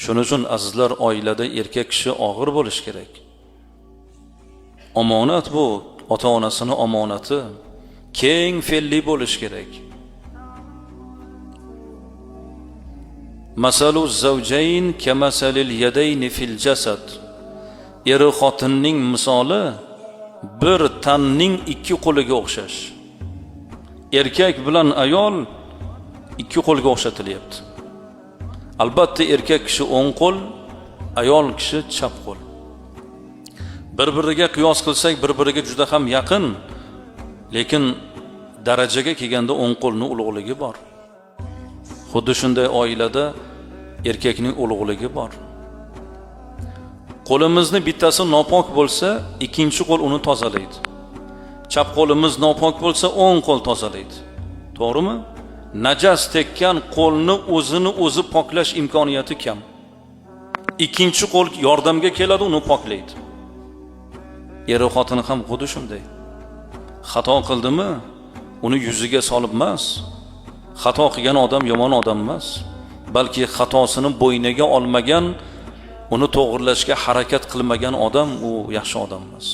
Shuning uchun azizlar, oilada erkak kishi og'ir bo'lish kerak. Omonat bu, ota-onasini omonati. Keng fe'lli bo'lish kerak. Masalu zawjayn kamasalil yadayni fil jasad. Eri xotinning misoli bir tanning ikki qo'liga o'xshash. Erkak bilan ayol ikki qo'lga o'xshatilyapti. Albatta erkak kishi o'ng qo'l, ayol kishi chap qo'l. Bir-biriga qiyos qilsak, bir-biriga juda ham yaqin, lekin darajaga kelganda o'ng qo'lning ulug'ligi bor. Xuddi shunday oilada erkakning ulug'ligi bor. Qo'limizni bittasi nopok bo'lsa, ikkinchi qo'l uni tozalaydi. Chap qo'limiz nopok bo'lsa, o'ng qo'l tozalaydi. To'g'rimi? Najas tekkan qo'lni o'zi poklash imkoniyati kam. Ikkinchi qo'l yordamga keladi, uni poklaydi. Eri xotini ham xuddi shunday. Xato qildimi, uni yuziga solib emas. Xato qilgan odam yomon odam emas, balki xatosini bo'yniga olmagan, uni to'g'rilashga harakat qilmagan odam u yaxshi odam emas.